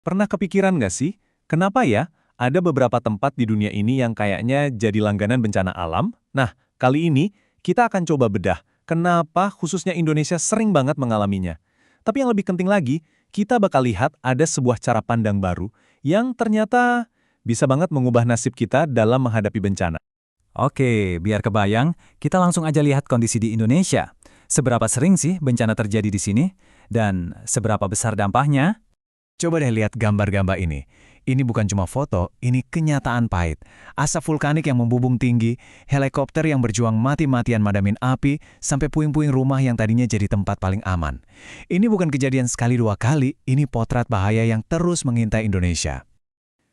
Pernah kepikiran nggak sih, kenapa ya ada beberapa tempat di dunia ini yang kayaknya jadi langganan bencana alam? Nah, kali ini kita akan coba bedah kenapa khususnya Indonesia sering banget mengalaminya. Tapi yang lebih penting lagi, kita bakal lihat ada sebuah cara pandang baru yang ternyata bisa banget mengubah nasib kita dalam menghadapi bencana. Oke, biar kebayang, kita langsung aja lihat kondisi di Indonesia. Seberapa sering sih bencana terjadi di sini? Dan seberapa besar dampaknya? Coba deh lihat gambar-gambar ini. Ini bukan cuma foto, ini kenyataan pahit. Asap vulkanik yang membubung tinggi, helikopter yang berjuang mati-matian madamin api, sampai puing-puing rumah yang tadinya jadi tempat paling aman. Ini bukan kejadian sekali dua kali, ini potret bahaya yang terus mengintai Indonesia.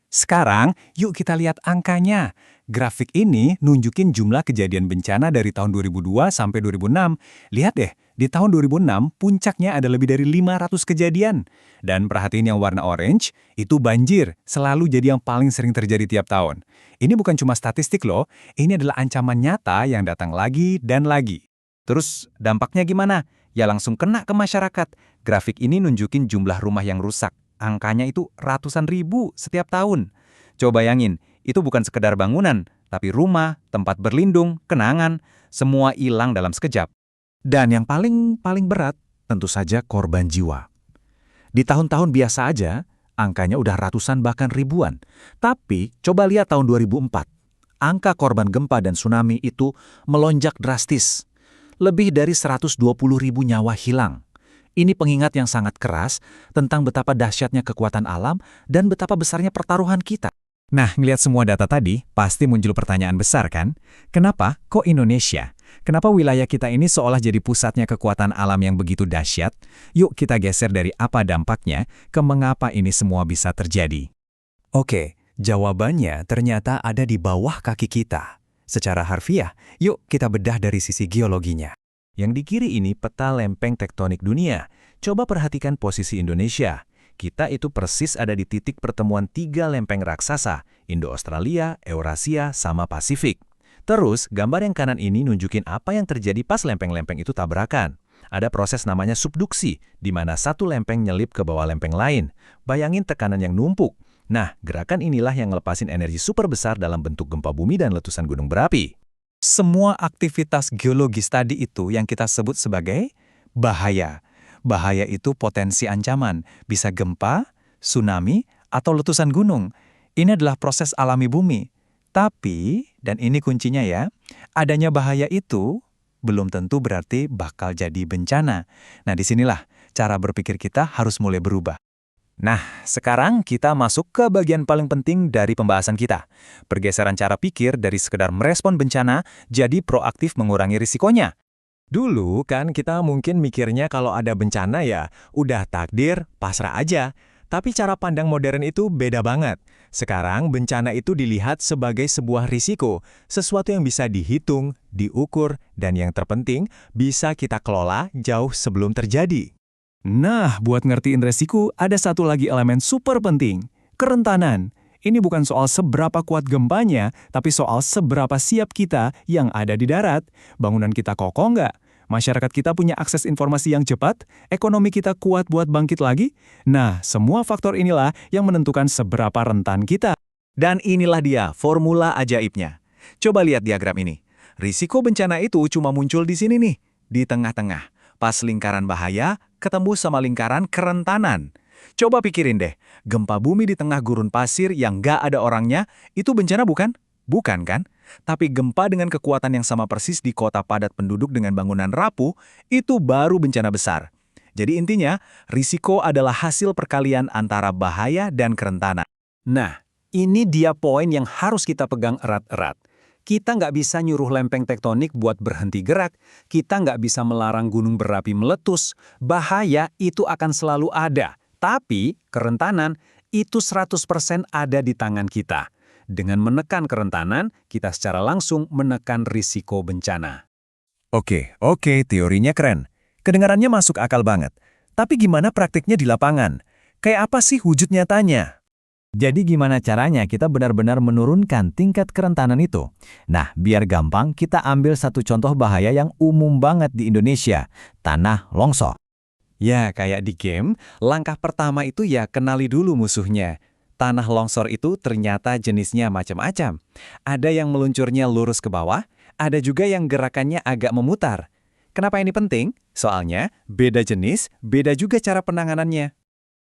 Sekarang, yuk kita lihat angkanya. Grafik ini nunjukin jumlah kejadian bencana dari tahun 2002 sampai 2006. Lihat deh, di tahun 2006 puncaknya ada lebih dari 500 kejadian. Dan perhatiin yang warna orange, itu banjir, selalu jadi yang paling sering terjadi tiap tahun. Ini bukan cuma statistik loh, ini adalah ancaman nyata yang datang lagi dan lagi. Terus dampaknya gimana? Ya langsung kena ke masyarakat. Grafik ini nunjukin jumlah rumah yang rusak. Angkanya itu ratusan ribu setiap tahun. Coba bayangin, itu bukan sekedar bangunan, tapi rumah, tempat berlindung, kenangan, semua hilang dalam sekejap. Dan yang paling berat, tentu saja korban jiwa. Di tahun-tahun biasa aja, angkanya udah ratusan bahkan ribuan. Tapi coba lihat tahun 2004. Angka korban gempa dan tsunami itu melonjak drastis. Lebih dari 120 ribu nyawa hilang. Ini pengingat yang sangat keras tentang betapa dahsyatnya kekuatan alam dan betapa besarnya pertaruhan kita. Nah, ngelihat semua data tadi, pasti muncul pertanyaan besar kan? Kenapa kok Indonesia? Kenapa wilayah kita ini seolah jadi pusatnya kekuatan alam yang begitu dahsyat? Yuk kita geser dari apa dampaknya ke mengapa ini semua bisa terjadi. Oke, jawabannya ternyata ada di bawah kaki kita. Secara harfiah, yuk kita bedah dari sisi geologinya. Yang di kiri ini peta lempeng tektonik dunia. Coba perhatikan posisi Indonesia. Kita itu persis ada di titik pertemuan tiga lempeng raksasa, Indo-Australia, Eurasia, sama Pasifik. Terus, gambar yang kanan ini nunjukin apa yang terjadi pas lempeng-lempeng itu tabrakan. Ada proses namanya subduksi, di mana satu lempeng nyelip ke bawah lempeng lain. Bayangin tekanan yang numpuk. Nah, gerakan inilah yang ngelepasin energi super besar dalam bentuk gempa bumi dan letusan gunung berapi. Semua aktivitas geologis tadi itu yang kita sebut sebagai bahaya. Bahaya itu potensi ancaman, bisa gempa, tsunami, atau letusan gunung. Ini adalah proses alami bumi. Tapi, dan ini kuncinya ya, adanya bahaya itu belum tentu berarti bakal jadi bencana. Nah, disinilah cara berpikir kita harus mulai berubah. Nah, sekarang kita masuk ke bagian paling penting dari pembahasan kita. Pergeseran cara pikir dari sekedar merespon bencana jadi proaktif mengurangi risikonya. Dulu kan kita mungkin mikirnya kalau ada bencana ya, udah takdir, pasrah aja. Tapi cara pandang modern itu beda banget. Sekarang bencana itu dilihat sebagai sebuah risiko, sesuatu yang bisa dihitung, diukur, dan yang terpenting bisa kita kelola jauh sebelum terjadi. Nah, buat ngertiin resiko, ada satu lagi elemen super penting, kerentanan. Ini bukan soal seberapa kuat gempanya, tapi soal seberapa siap kita yang ada di darat. Bangunan kita kokoh nggak? Masyarakat kita punya akses informasi yang cepat? Ekonomi kita kuat buat bangkit lagi? Nah, semua faktor inilah yang menentukan seberapa rentan kita. Dan inilah dia formula ajaibnya. Coba lihat diagram ini. Risiko bencana itu cuma muncul di sini nih, di tengah-tengah. Pas lingkaran bahaya, ketemu sama lingkaran kerentanan. Coba pikirin deh, gempa bumi di tengah gurun pasir yang nggak ada orangnya, itu bencana bukan? Bukan kan? Tapi gempa dengan kekuatan yang sama persis di kota padat penduduk dengan bangunan rapuh, itu baru bencana besar. Jadi intinya, risiko adalah hasil perkalian antara bahaya dan kerentanan. Nah, ini dia poin yang harus kita pegang erat-erat. Kita nggak bisa nyuruh lempeng tektonik buat berhenti gerak, kita nggak bisa melarang gunung berapi meletus, bahaya itu akan selalu ada, tapi kerentanan itu 100% ada di tangan kita. Dengan menekan kerentanan, kita secara langsung menekan risiko bencana. Oke, teorinya keren. Kedengarannya masuk akal banget. Tapi gimana praktiknya di lapangan? Kayak apa sih wujud nyatanya? Jadi gimana caranya kita benar-benar menurunkan tingkat kerentanan itu? Nah, biar gampang, kita ambil satu contoh bahaya yang umum banget di Indonesia, tanah longsor. Ya, kayak di game, langkah pertama itu ya kenali dulu musuhnya. Tanah longsor itu ternyata jenisnya macam-macam. Ada yang meluncurnya lurus ke bawah, ada juga yang gerakannya agak memutar. Kenapa ini penting? Soalnya beda jenis, beda juga cara penanganannya.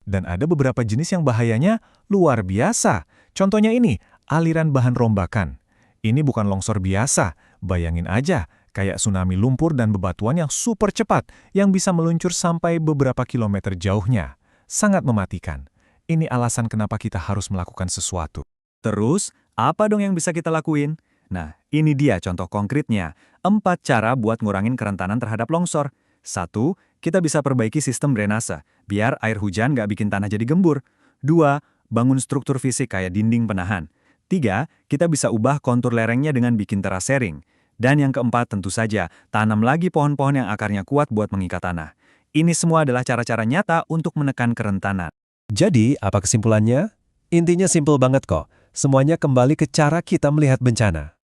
Dan ada beberapa jenis yang bahayanya luar biasa. Contohnya ini, aliran bahan rombakan. Ini bukan longsor biasa, bayangin aja, kayak tsunami lumpur dan bebatuan yang super cepat, yang bisa meluncur sampai beberapa kilometer jauhnya. Sangat mematikan. Ini alasan kenapa kita harus melakukan sesuatu. Terus, apa dong yang bisa kita lakuin? Nah, ini dia contoh konkretnya. 4 cara buat ngurangin kerentanan terhadap longsor. 1. Kita bisa perbaiki sistem drainase, biar air hujan nggak bikin tanah jadi gembur. 2. Bangun struktur fisik kayak dinding penahan. 3. Kita bisa ubah kontur lerengnya dengan bikin terasering. Dan yang keempat tentu saja, tanam lagi pohon-pohon yang akarnya kuat buat mengikat tanah. Ini semua adalah cara-cara nyata untuk menekan kerentanan. Jadi, apa kesimpulannya? Intinya simpel banget kok. Semuanya kembali ke cara kita melihat bencana.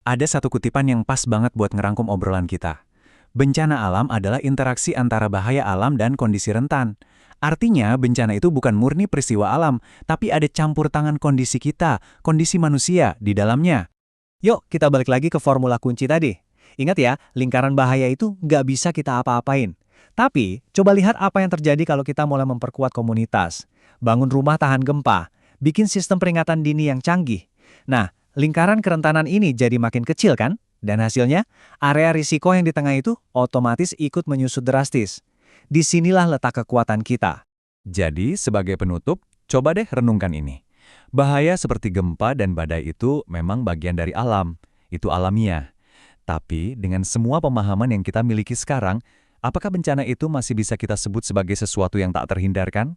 Ada satu kutipan yang pas banget buat ngerangkum obrolan kita. Bencana alam adalah interaksi antara bahaya alam dan kondisi rentan. Artinya, bencana itu bukan murni peristiwa alam, tapi ada campur tangan kondisi kita, kondisi manusia di dalamnya. Yuk, kita balik lagi ke formula kunci tadi. Ingat ya, lingkaran bahaya itu nggak bisa kita apa-apain. Tapi, coba lihat apa yang terjadi kalau kita mulai memperkuat komunitas. Bangun rumah tahan gempa, bikin sistem peringatan dini yang canggih. Nah, lingkaran kerentanan ini jadi makin kecil kan? Dan hasilnya, area risiko yang di tengah itu otomatis ikut menyusut drastis. Disinilah letak kekuatan kita. Jadi, sebagai penutup, coba deh renungkan ini. Bahaya seperti gempa dan badai itu memang bagian dari alam. Itu alamiah. Tapi, dengan semua pemahaman yang kita miliki sekarang, apakah bencana itu masih bisa kita sebut sebagai sesuatu yang tak terhindarkan?